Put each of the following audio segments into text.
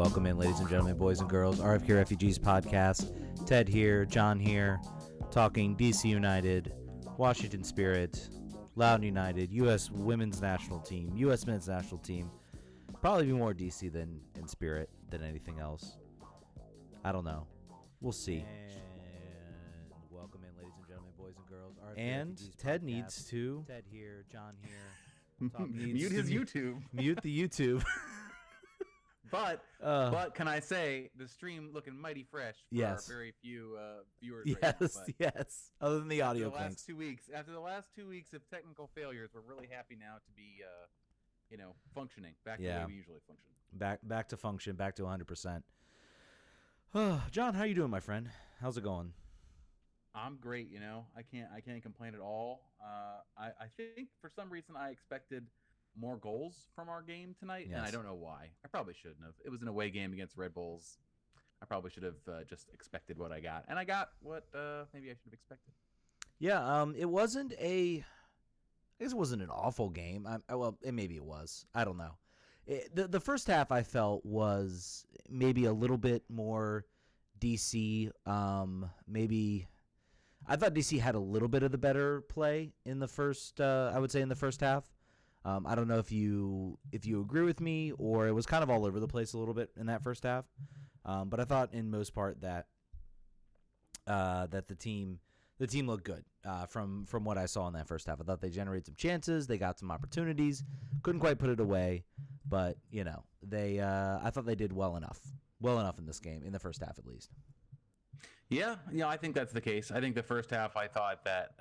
Welcome in, ladies and gentlemen, boys and girls. RFK Refugees podcast. Ted here, John here, talking DC United, Washington Spirit, Loudoun United, U.S. Women's National Team, U.S. Men's National Team. Probably be more DC than in Spirit than anything else. I don't know. We'll see. And welcome in, ladies and gentlemen, boys and girls. RFK And Refugees Ted podcast. needs to Ted here, John here. mute his YouTube. Mute the YouTube. But can I say the stream looking mighty fresh for Yes. our very few viewers Yes, right now. But yes. Other than the audio after the kinks. after the last 2 weeks of technical failures, we're really happy now to be functioning back to the way we usually function. Back to function, back to 100%. John, how you doing, my friend? How's it going? I'm great, I can't complain at all. I think for some reason I expected more goals from our game tonight, and I don't know why. I probably shouldn't have. It was an away game against Red Bulls. I probably should have just expected what I got, and I got what maybe I should have expected. Yeah, it wasn't I guess it wasn't an awful game. Maybe it was. I don't know. The first half I felt was maybe a little bit more DC. Maybe I thought DC had a little bit of the better play in the first. I would say in the first half. I don't know if you agree with me, or it was kind of all over the place a little bit in that first half. But I thought in most part that the team looked good from what I saw in that first half. I thought they generated some chances, they got some opportunities, couldn't quite put it away, but they I thought they did well enough in this game, in the first half at least. Yeah, I think that's the case. I think the first half I thought that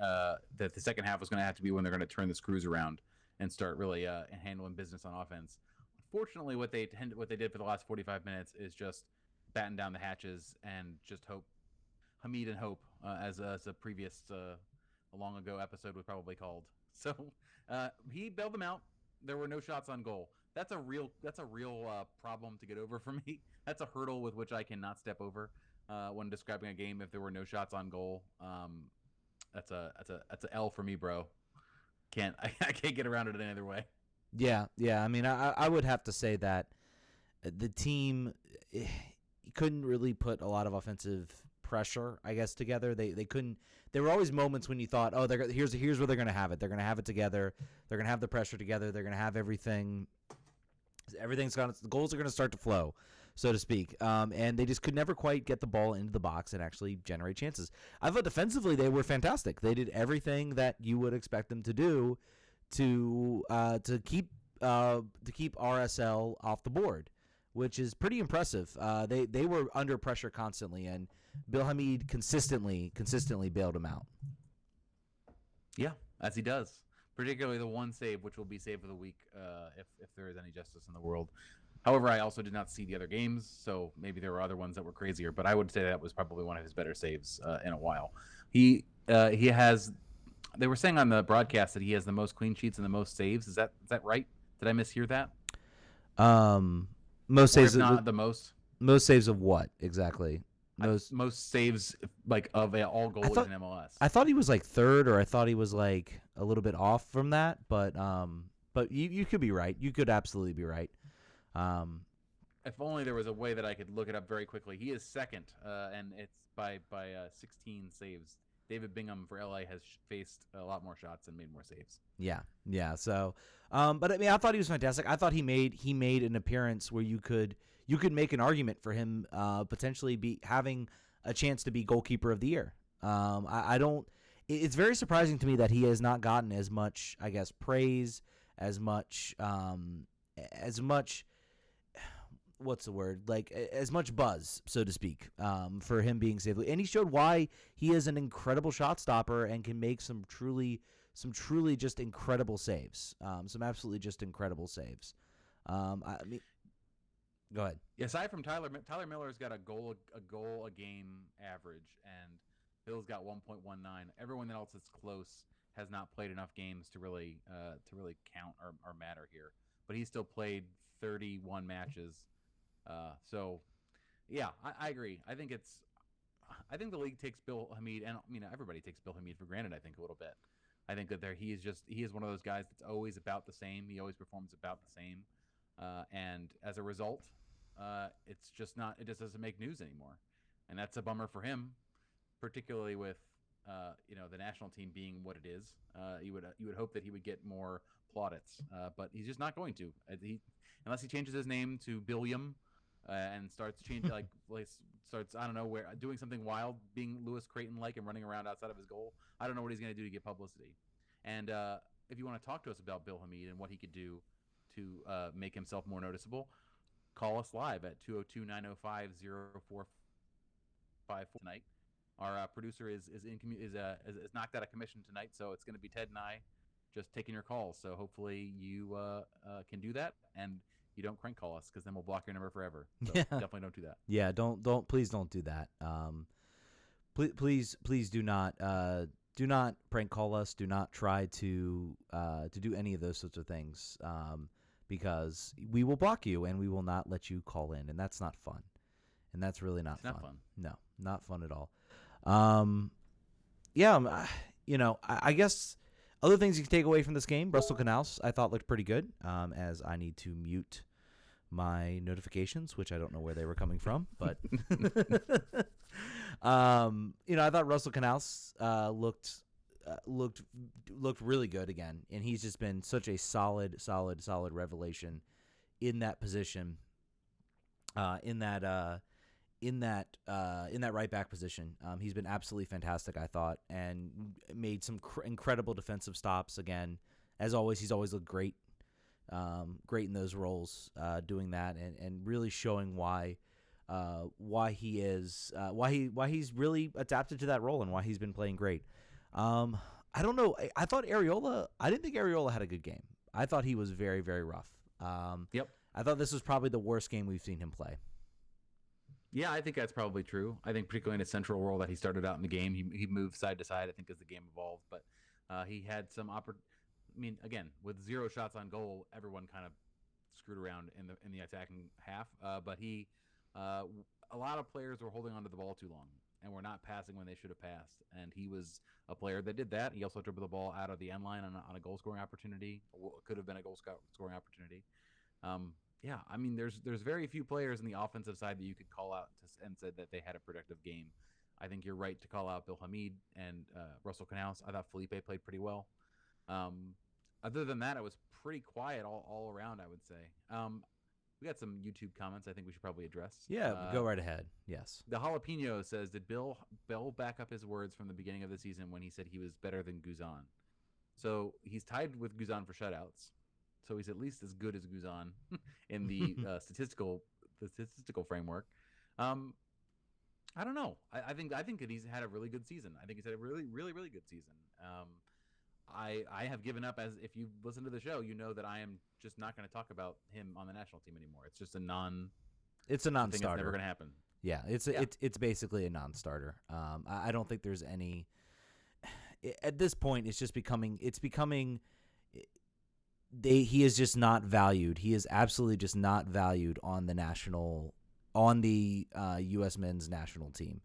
that the second half was going to have to be when they're going to turn the screws around and start really handling business on offense. Unfortunately, what they did for the last 45 minutes is just batten down the hatches and just hope. Hamid and hope, as a previous long ago episode was probably called. So he bailed them out. There were no shots on goal. That's a real problem to get over for me. That's a hurdle with which I cannot step over when describing a game. If there were no shots on goal, that's a L for me, bro. I can't get around it any other way. Yeah. I mean, I would have to say that the team couldn't really put a lot of offensive pressure, I guess, together. They couldn't. There were always moments when you thought, oh, here's where they're going to have it. They're going to have it together. They're going to have the pressure together. They're going to have everything. The goals are going to start to flow, so to speak. And they just could never quite get the ball into the box and actually generate chances. I thought defensively they were fantastic. They did everything that you would expect them to do to keep RSL off the board, which is pretty impressive. They were under pressure constantly, and Bill Hamid consistently bailed them out. Yeah, as he does. Particularly the one save, which will be save of the week if there is any justice in the world. However, I also did not see the other games, so maybe there were other ones that were crazier. But I would say that was probably one of his better saves in a while. He has. They were saying on the broadcast that he has the most clean sheets and the most saves. Is that right? Did I mishear that? Most saves, not the most. Most saves of what exactly? Most saves of all goals in MLS. I thought he was like third, or I thought he was like a little bit off from that. But you could be right. You could absolutely be right. If only there was a way that I could look it up very quickly. He is second, and it's by 16 saves. David Bingham for LA has faced a lot more shots and made more saves. Yeah. So, but I mean, I thought he was fantastic. I thought he made an appearance where you could make an argument for him potentially be having a chance to be goalkeeper of the year. I don't. It's very surprising to me that he has not gotten as much, I guess, praise, as much. What's the word? Like as much buzz, so to speak, for him being safely. And he showed why he is an incredible shot stopper and can make some truly just incredible saves. Some absolutely just incredible saves. I mean, go ahead. Aside from Tyler Miller's got a goal a game average, and Bill's got 1.19. Everyone else that's close has not played enough games to really count or matter here. But he still played 31 matches. So, yeah, I agree. I think the league takes Bill Hamid, and everybody takes Bill Hamid for granted. I think a little bit. I think that he is one of those guys that's always about the same. He always performs about the same, and as a result, it's just not. It just doesn't make news anymore, and that's a bummer for him, particularly with the national team being what it is. You would hope that he would get more plaudits, but he's just not going to. Unless he changes his name to Billiam and starts starts I don't know where doing something wild, being Lewis Creighton like and running around outside of his goal. I don't know what he's going to do to get publicity. And if you want to talk to us about Bill Hamid and what he could do to make himself more noticeable, call us live at 202-905-0454 tonight. Our producer is knocked out of commission tonight, so it's going to be Ted and I just taking your calls. So hopefully you can do that, and you don't crank call us, because then we'll block your number forever. So definitely don't do that. Yeah, please don't do that. Please do not prank call us. Do not try to do any of those sorts of things, because we will block you and we will not let you call in, and that's not fun. And that's really not fun. Not fun. No, not fun at all. I guess other things you can take away from this game, Russell Canals, I thought looked pretty good, as I need to mute my notifications, which I don't know where they were coming from, but I thought Russell Canals looked really good again, and he's just been such a solid revelation in that position, in that right back position. He's been absolutely fantastic, I thought, and made some incredible defensive stops again. As always, he's always looked great in those roles, doing that and really showing why he's really adapted to that role and why he's been playing great. I don't know. I thought I didn't think Areola had a good game. I thought he was very, very rough. Yep. I thought this was probably the worst game we've seen him play. Yeah, I think that's probably true. I think particularly in a central role that he started out in the game, he moved side to side, I think, as the game evolved. But he had some again, with 0 shots on goal, everyone kind of screwed around in the attacking half. But a lot of players were holding onto the ball too long and were not passing when they should have passed. And he was a player that did that. He also dribbled the ball out of the end line on a goal scoring opportunity. Could have been a goal scoring opportunity. Yeah, I mean, there's very few players in the offensive side that you could call out and said that they had a productive game. I think you're right to call out Bill Hamid and Russell Canals. I thought Felipe played pretty well. Other than that, it was pretty quiet all around, I would say. We got some YouTube comments I think we should probably address. Yeah, go right ahead. Yes. The Jalapeno says, did Bill back up his words from the beginning of the season when he said he was better than Guzan? So he's tied with Guzan for shutouts. So he's at least as good as Guzan in the statistical framework. I don't know. I think that he's had a really good season. I think he's had a really, really, really good season. I have given up, as if you listen to the show, you know that I am just not going to talk about him on the national team anymore. It's just a non-starter. It's never going to happen. Yeah, it's basically a non-starter. I don't think there's any. At this point, it's becoming. He is just not valued. He is absolutely just not valued on the U.S. men's national team.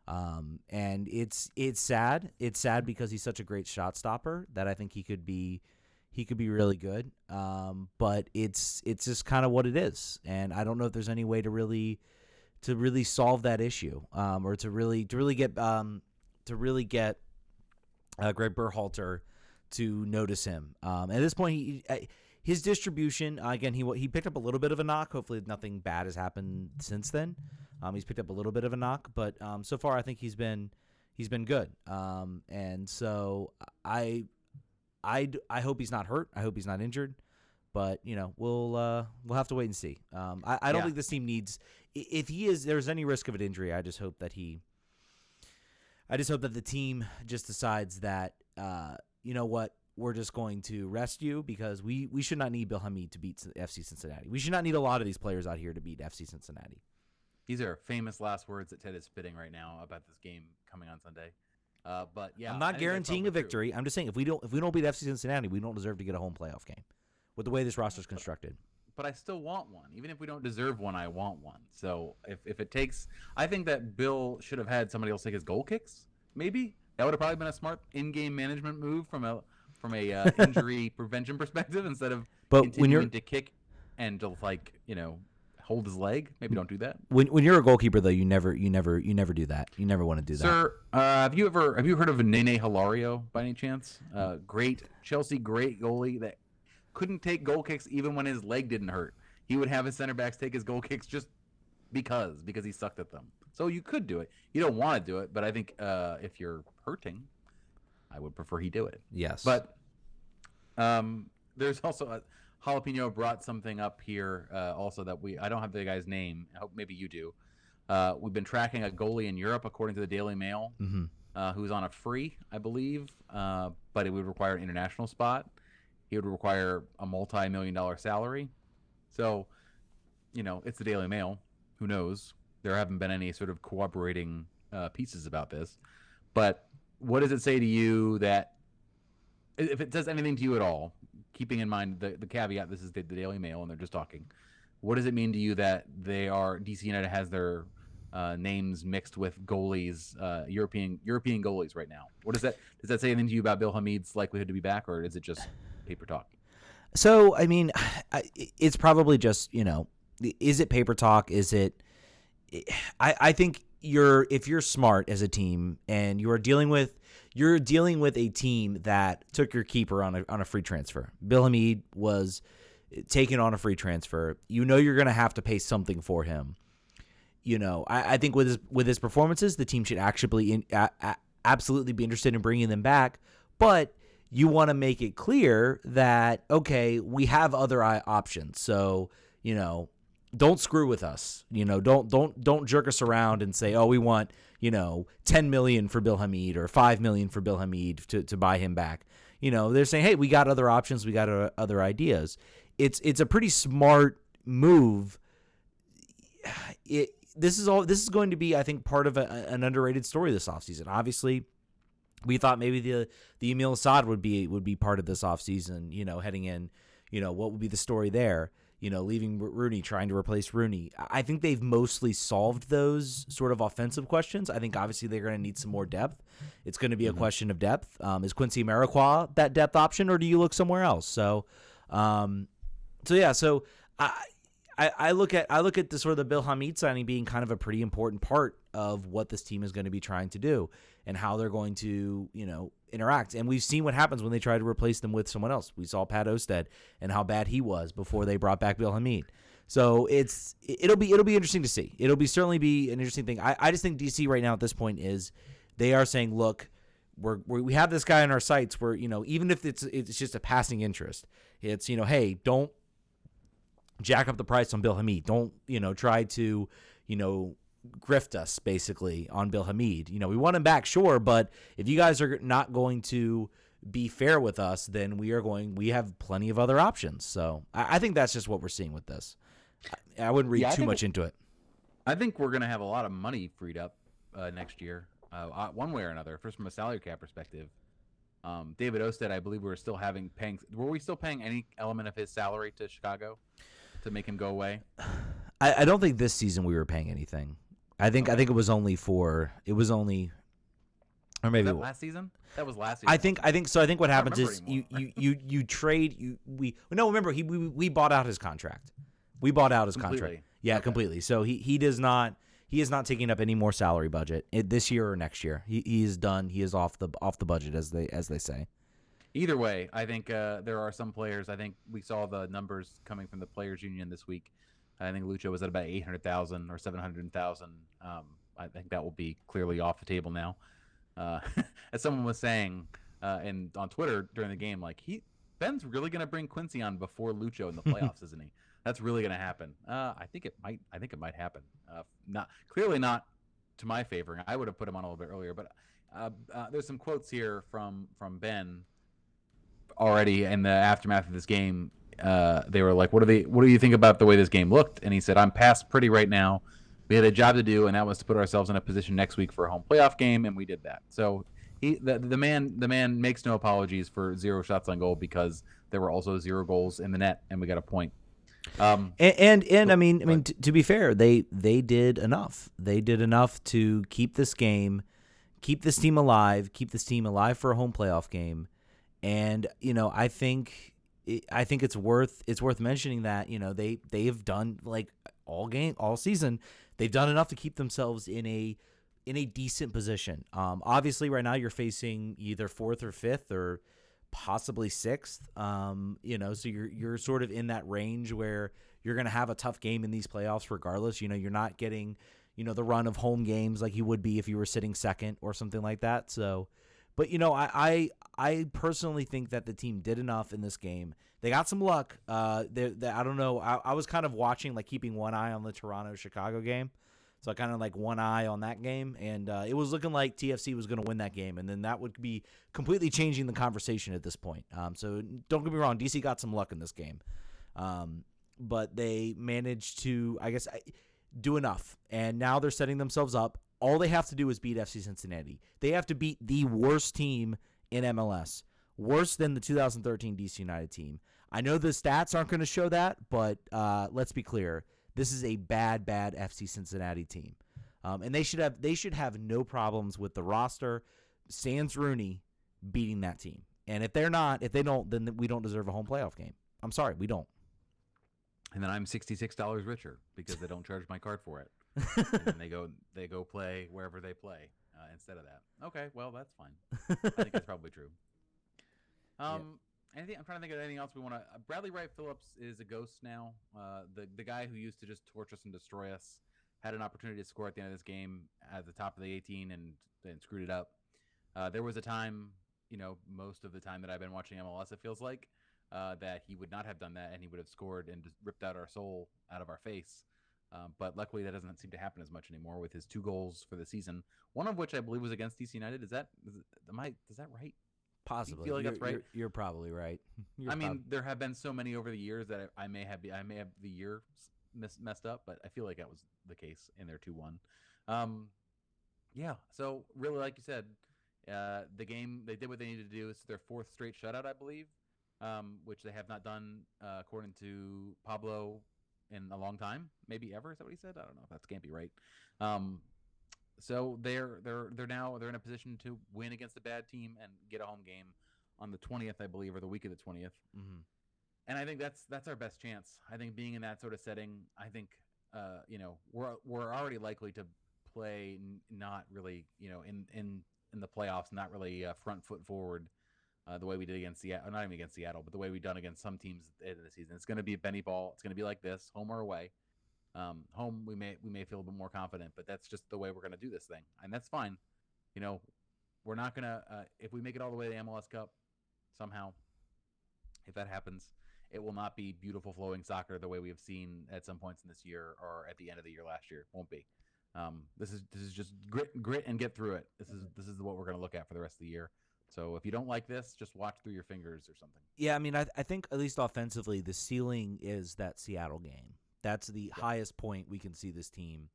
And it's sad. It's sad because he's such a great shot stopper that I think he could be really good. But it's just kind of what it is. And I don't know if there's any way to really solve that issue, or to really get Greg Berhalter to notice him. At this point, his distribution, again, he picked up a little bit of a knock. Hopefully nothing bad has happened since then. He's picked up a little bit of a knock, but so far I think he's been good. And so I hope he's not hurt. I hope he's not injured. But we'll have to wait and see. I don't think this team needs. If there's any risk of an injury, I just hope that the team just decides that you know what, we're just going to rest you, because we should not need Bill Hamid to beat FC Cincinnati. We should not need a lot of these players out here to beat FC Cincinnati. These are famous last words that Ted is spitting right now about this game coming on Sunday. But yeah, I'm not guaranteeing a victory. True. I'm just saying if we don't beat FC Cincinnati, we don't deserve to get a home playoff game with the way this roster is constructed. But I still want one. Even if we don't deserve one, I want one. So if it takes, I think that Bill should have had somebody else take his goal kicks. Maybe that would have probably been a smart in-game management move from a injury prevention perspective, instead of continuing to kick and to hold his leg. Maybe don't do that. When you're a goalkeeper though, you never do that. You never want to do that. Sir, have you heard of Nene Hilario by any chance? Great Chelsea, great goalie that couldn't take goal kicks even when his leg didn't hurt. He would have his center backs take his goal kicks just because he sucked at them. So you could do it. You don't want to do it, but I think if you're hurting, I would prefer he do it. Yes. But there's also Jalapeno brought something up here also that I don't have the guy's name. I hope maybe you do. We've been tracking a goalie in Europe, according to the Daily Mail, who's on a free, I believe, but it would require an international spot. He would require a multi-million-dollar salary. So, it's the Daily Mail. Who knows? There haven't been any sort of cooperating pieces about this. But what does it say to you that, if it says anything to you at all, keeping in mind the caveat, this is the Daily Mail and they're just talking, what does it mean to you that DC United has their names mixed with goalies, European goalies right now? Does that say anything to you about Bill Hamid's likelihood to be back, or is it just paper talk? So, I mean, it's probably just, is it paper talk? Is it I think if you're smart as a team and you're dealing with a team that took your keeper on a free transfer. Bill Hamid was taken on a free transfer. You're going to have to pay something for him. I think with his performances, the team should actually absolutely be interested in bringing them back. But you want to make it clear that, okay, we have other options. So, don't screw with us. Don't jerk us around and say, oh, we want, $10 million for Bill Hamid or $5 million for Bill Hamid to buy him back. They're saying, hey, we got other options. We got other ideas. It's a pretty smart move. This is going to be, I think, part of an underrated story this offseason. Obviously, we thought maybe the Emil Assad would be part of this offseason, heading in, what would be the story there? Leaving Rooney, trying to replace Rooney. I think they've mostly solved those sort of offensive questions. I think obviously they're going to need some more depth. It's going to be a question of depth. Is Quincy Amarikwa that depth option, or do you look somewhere else? So I look at the sort of the Bill Hamid signing being kind of a pretty important part of what this team is going to be trying to do and how they're going to, interact. And we've seen what happens when they try to replace them with someone else. We saw Pat Osted and how bad he was before they brought back Bill Hamid. So it'll be interesting to see. Certainly be an interesting thing. I just think DC right now at this point is they are saying, look, we have this guy in our sights where, even if it's just a passing interest, it's, hey, don't jack up the price on Bill Hamid. Don't, try to, grift us basically on Bill Hamid. We want him back, sure, but if you guys are not going to be fair with us, then we have plenty of other options. So I think that's just what we're seeing with this. I wouldn't read too much into it. I think we're going to have a lot of money freed up next year, one way or another, first from a salary cap perspective. David Osted, I believe were we still paying any element of his salary to Chicago to make him go away? I don't think this season we were paying anything. I think it was only or maybe was that last season. That was last season. I think so. I think what happens is you trade remember we bought out his contract. We bought out his contract. Yeah, okay. Completely. So he is not taking up any more salary budget this year or next year. He is done. He is off the budget as they say. Either way, I think there are some players. I think we saw the numbers coming from the players' union this week. I think Lucho was at about 800,000 or 700,000. I think that will be clearly off the table now. As someone was saying on Twitter during the game, like Ben's really going to bring Quincy on before Lucho in the playoffs, isn't he? That's really going to happen. I think it might happen. Clearly not to my favor. I would have put him on a little bit earlier, but there's some quotes here from Ben already in the aftermath of this game. They were like, what do you think about the way this game looked? And he said, I'm past pretty right now. We had a job to do, and that was to put ourselves in a position next week for a home playoff game, and we did that. So the man makes no apologies for 0 shots on goal because there were also 0 goals in the net, and we got a point. And I mean, to be fair, they did enough. They did enough to keep this team alive for a home playoff game. And I think I think it's worth mentioning that they've done like all season, they've done enough to keep themselves in a decent position. Obviously, right now you're facing either fourth or fifth or possibly sixth. So you're sort of in that range where you're going to have a tough game in these playoffs regardless. You're not getting the run of home games like you would be if you were sitting second or something like that. So, but I personally think that the team did enough in this game. They got some luck. I don't know. I was kind of watching, like keeping one eye on the Toronto-Chicago game. So I kind of like one eye on that game, and it was looking like TFC was going to win that game, and then that would be completely changing the conversation at this point. So don't get me wrong, DC got some luck in this game, but they managed to, I guess, do enough, and now they're setting themselves up. All they have to do is beat FC Cincinnati. They have to beat the worst team in MLS, worse than the 2013 DC United team. I know the stats aren't going to show that, but let's be clear. This is a bad FC Cincinnati team, and they should have no problems with the roster, sans Rooney, beating that team. And if they don't, then we don't deserve a home playoff game. I'm sorry, we don't. And then I'm $66 richer because they don't charge my card for it. And then they go play wherever they play instead of that. Okay, well that's fine. I think that's probably true. Anything? I'm trying to think of anything else we want to. Bradley Wright Phillips is a ghost now. The guy who used to just torch us and destroy us had an opportunity to score at the end of this game at the top of the 18 and then screwed it up. There was a time, most of the time that I've been watching MLS, it feels like that he would not have done that and he would have scored and just ripped out our soul out of our face. But luckily, that doesn't seem to happen as much anymore with his 2 goals for the season. One of which I believe was against DC United. Is that right? Possibly. You feel like that's right? You're probably right. There have been so many over the years that I may have the year messed up, but I feel like that was the case in their 2-1. Yeah. So really, like you said, the game, they did what they needed to do. It's their 4th straight shutout, I believe, which they have not done according to Pablo in a long time, maybe ever. Is that what he said? I don't know. That can't be right. So they're in a position to win against a bad team and get a home game on the 20th, I believe, or the week of the 20th. Mm-hmm. And I think that's our best chance. I think being in that sort of setting, I think we're already likely to play not really in the playoffs, not really front foot forward the way we did against Seattle. Not even against Seattle, but the way we've done against some teams at the end of the season. It's going to be a Benny ball. It's going to be like this, home or away. Home, we may feel a bit more confident, but that's just the way we're going to do this thing, and that's fine. We're not going to if we make it all the way to the MLS Cup somehow. If that happens, it will not be beautiful flowing soccer the way we have seen at some points in this year or at the end of the year last year. It won't be. This is just grit and get through it. This is what we're going to look at for the rest of the year. So if you don't like this, just watch through your fingers or something. Yeah, I mean, I think at least offensively, the ceiling is that Seattle game. That's the highest point we can see this team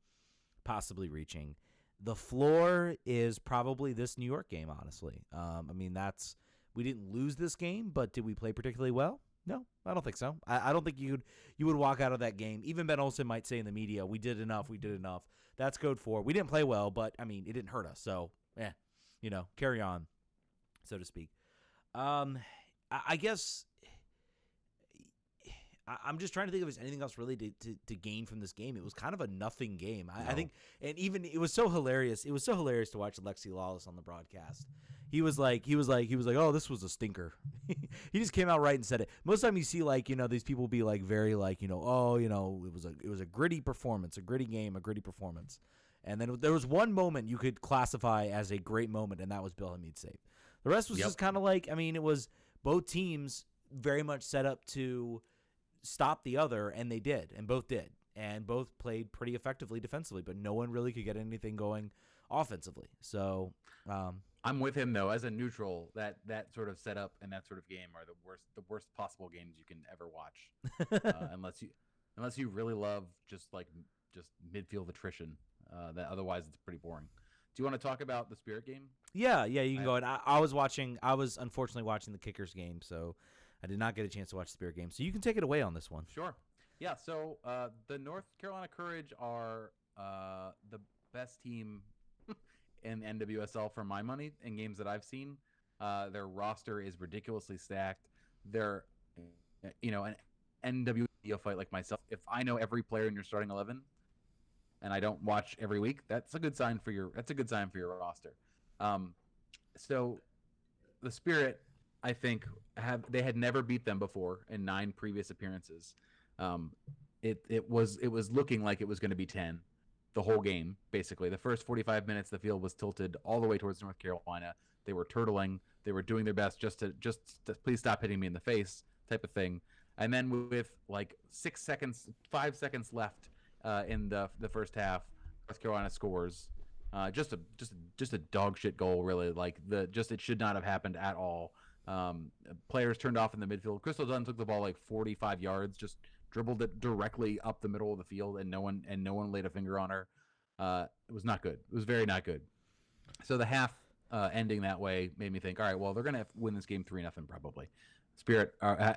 possibly reaching. The floor is probably this New York game, honestly. I mean, we didn't lose this game, but did we play particularly well? No, I don't think so. I don't think you would walk out of that game. Even Ben Olsen might say in the media, we did enough. That's code for we didn't play well, but, I mean, it didn't hurt us. So, carry on, so to speak. I guess I'm just trying to think if there's anything else really to gain from this game. It was kind of a nothing game. I think, and even it was so hilarious. It was so hilarious to watch Alexi Lawless on the broadcast. He was like, oh, this was a stinker. He just came out right and said it. Most of the time you see these people be like very like, it was a gritty performance, a gritty game, a gritty performance. And then there was one moment you could classify as a great moment, and that was Bill Hamid's save. The rest was just kind of like, I mean, it was both teams very much set up to stop the other, and they did, and both did. And both played pretty effectively defensively, but no one really could get anything going offensively. So I'm with him though. As a neutral, that sort of setup and that sort of game are the worst possible games you can ever watch, unless you really love just midfield attrition. That otherwise it's pretty boring. Do you want to talk about the Spirit game? Yeah, you can go ahead. I was unfortunately watching the Kickers game, so I did not get a chance to watch the Spirit game. So you can take it away on this one. Sure. Yeah, so the North Carolina Courage are the best team in NWSL for my money in games that I've seen. Their roster is ridiculously stacked. They're an NWO fight like myself, if I know every player in your starting 11 and I don't watch every week, that's a good sign for your roster. So the Spirit, I think, they had never beat them before in 9 previous appearances. It was looking like it was going to be 10 the whole game. Basically, the first 45 minutes, the field was tilted all the way towards North Carolina. They were turtling. They were doing their best just to please stop hitting me in the face type of thing. And then with like 5 seconds left in the first half, North Carolina scores. Just a dog shit goal, really. Like it should not have happened at all. Players turned off in the midfield. Crystal Dunn took the ball like 45 yards, just dribbled it directly up the middle of the field, and no one laid a finger on her. It was not good. It was very not good. So the half ending that way made me think, all right, well, they're gonna win this game 3-0 probably. Spirit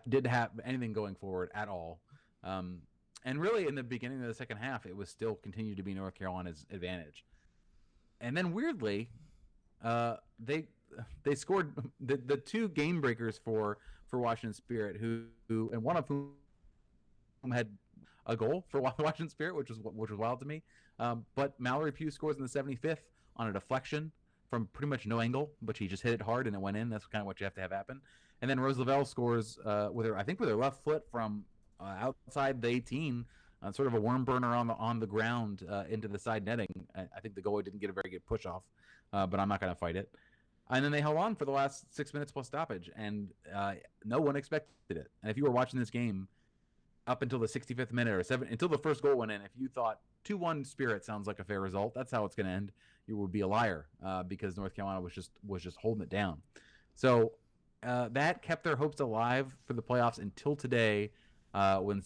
didn't have anything going forward at all. And really, in the beginning of the second half, it was still continued to be North Carolina's advantage. And then weirdly, they scored the 2 game breakers for Washington Spirit, who and one of whom had a goal for Washington Spirit, which was wild to me. But Mallory Pugh scores in the 75th on a deflection from pretty much no angle, but she just hit it hard and it went in. That's kind of what you have to have happen. And then Rose Lavelle scores with her left foot from outside the 18. Sort of a worm burner on the ground into the side netting. I think the goalie didn't get a very good push off, but I'm not going to fight it. And then they held on for the last 6 minutes plus stoppage, and no one expected it. And if you were watching this game up until the 65th minute until the first goal went in, if you thought 2-1 Spirit sounds like a fair result, that's how it's going to end, you would be a liar because North Carolina was just holding it down. So that kept their hopes alive for the playoffs until today. When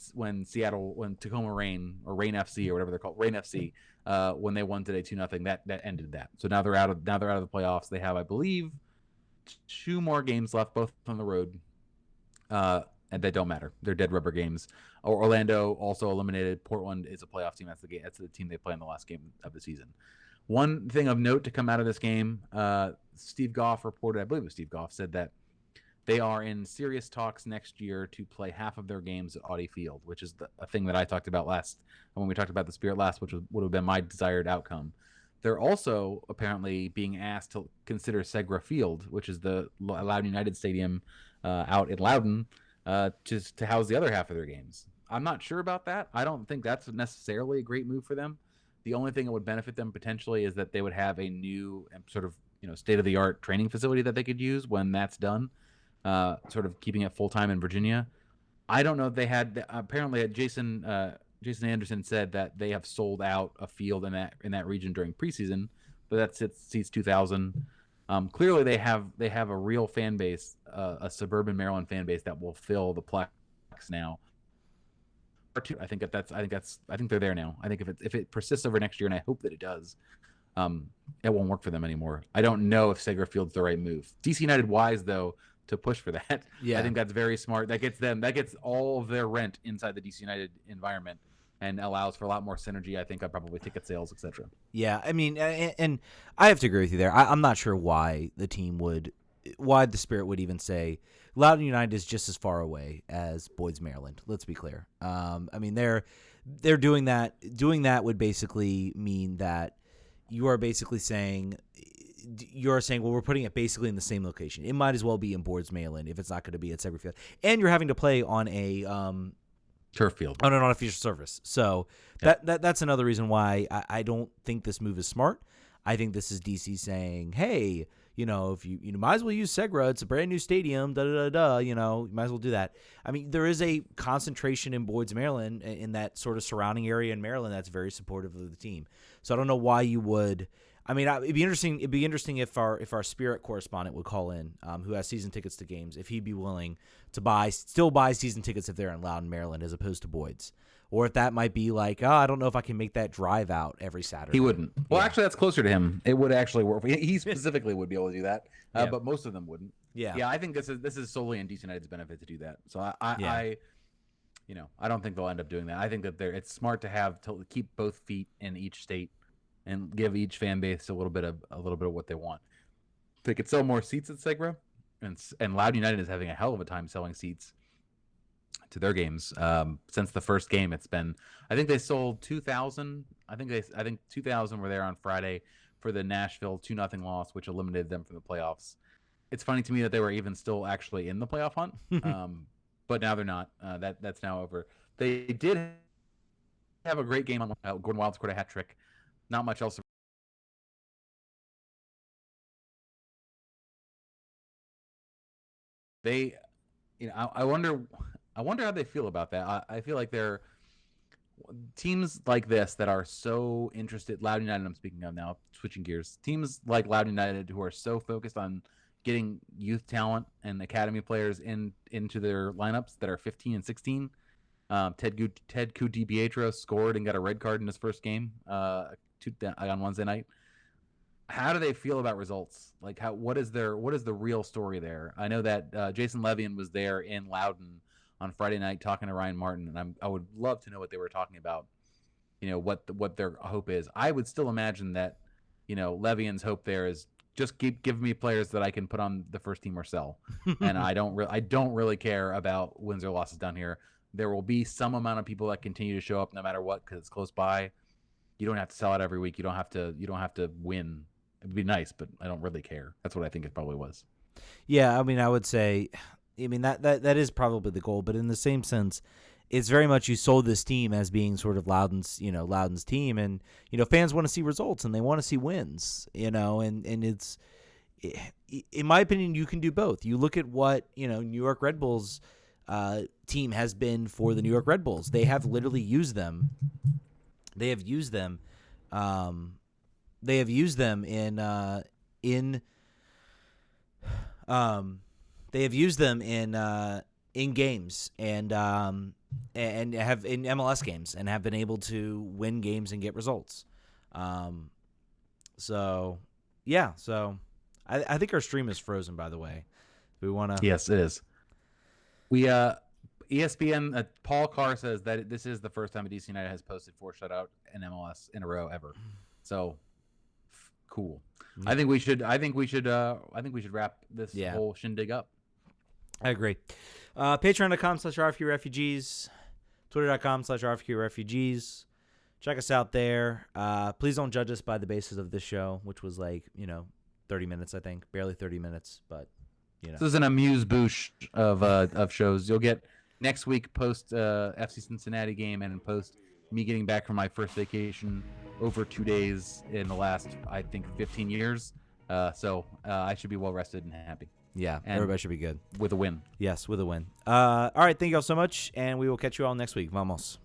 Tacoma Rain or Rain FC or whatever they're called, Rain FC, when they won today 2-0, that ended that. So now they're out of the playoffs. They have, I believe, 2 more games left, both on the road, and they don't matter. They're dead rubber games. Orlando also eliminated. Portland is a playoff team. That's the team they play in the last game of the season. One thing of note to come out of this game, Steve Goff reported, I believe it was Steve Goff, said that they are in serious talks next year to play half of their games at Audi Field, which is a thing that I talked about when we talked about the Spirit last, which would have been my desired outcome. They're also apparently being asked to consider Segra Field, which is the Loudoun United Stadium out in Loudoun, just to house the other half of their games. I'm not sure about that. I don't think that's necessarily a great move for them. The only thing that would benefit them potentially is that they would have a new sort of state-of-the-art training facility that they could use when that's done. Sort of keeping it full-time in Virginia. I don't know if they had. Apparently, Jason Anderson said that they have sold out a field in that region during preseason, but that seats 2,000. Clearly, they have a real fan base, a suburban Maryland fan base that will fill the Plex now. I think they're there now. I think if it persists over next year, and I hope that it does, it won't work for them anymore. I don't know if Segra Field's the right move. DC United wise though to push for that. Yeah. I think that's very smart. That gets all of their rent inside the DC United environment and allows for a lot more synergy, I think, probably ticket sales, etc. Yeah, I mean, and I have to agree with you there. I'm not sure why the Spirit would even say Loudoun United is just as far away as Boyd's, Maryland. Let's be clear. I mean, they're doing that. Doing that would basically mean that you are basically saying, well, we're putting it basically in the same location. It might as well be in Boyd's, Maryland if it's not going to be at Segra Field. And you're having to play on a turf field, on an artificial surface. So that's another reason why I don't think this move is smart. I think this is DC saying, hey, if you might as well use Segra. It's a brand new stadium. You might as well do that. I mean, there is a concentration in Boyd's, Maryland, in that sort of surrounding area in Maryland that's very supportive of the team. So I don't know why you would. I mean, it'd be interesting if our Spirit correspondent would call in, who has season tickets to games, if he'd be willing to still buy season tickets if they're in Loudoun, Maryland, as opposed to Boyd's, or if that might be like, I don't know if I can make that drive out every Saturday. He wouldn't. Well, actually, that's closer to him. It would actually work. He specifically would be able to do that, but most of them wouldn't. Yeah. I think this is solely in DC United's benefit to do that. So I don't think they'll end up doing that. I think that it's smart to keep both feet in each state and give each fan base a little bit of what they want. They could sell more seats at Segra, and Loudoun United is having a hell of a time selling seats. to their games. Since the first game, it's been, I think they sold 2,000. I think 2,000 were there on Friday for the Nashville 2-0 loss, which eliminated them from the playoffs. It's funny to me that they were even still actually in the playoff hunt, but now they're not. That's now over. They did have a great game on Gordon Wild scored a hat trick. Not much else. They, I wonder how they feel about that. I feel like they're teams like this that are so interested. Loud United, I'm speaking of now, switching gears. Teams like Loud United who are so focused on getting youth talent and academy players into their lineups that are 15 and 16. Ted DiPietro scored and got a red card in his first game on Wednesday night. How do they feel about results? Like, what is the real story there? I know that Jason Levian was there in Loudon on Friday night talking to Ryan Martin, and I would love to know what they were talking about. What their hope is. I would still imagine that Levian's hope there is just give me players that I can put on the first team or sell, and I don't really care about wins or losses down here. There will be some amount of people that continue to show up no matter what because it's close by. You don't have to sell out every week. You don't have to win. It'd be nice, but I don't really care. That's what I think it probably was. Yeah, I mean, I would say, that is probably the goal, but in the same sense, it's very much you sold this team as being sort of Loudon's team, and fans want to see results and they want to see wins, and it's, in my opinion, you can do both. You look at what New York Red Bulls team has been for the New York Red Bulls. They have literally used them. They have used them. They have used them in games and have in MLS games and have been able to win games and get results. So I think our stream is frozen, by the way. We want to. Yes, it is. We ESPN Paul Carr says that this is the first time a DC United has posted 4 shutout in MLS in a row ever. So cool. I think we should wrap this whole shindig up. I agree. Patreon.com/RFQRefugees, Twitter.com/RFQRefugees. Check us out there. Please don't judge us by the basis of this show, which was 30 minutes, I think, barely 30 minutes, but This is an amuse-bouche of shows. You'll get next week post FC Cincinnati game and post me getting back from my first vacation over 2 days in the last, I think, 15 years. So I should be well rested and happy. Yeah, and everybody should be good. With a win. Yes, with a win. All right, thank you all so much, and we will catch you all next week. Vamos.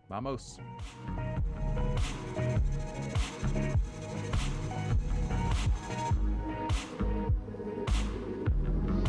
Vamos.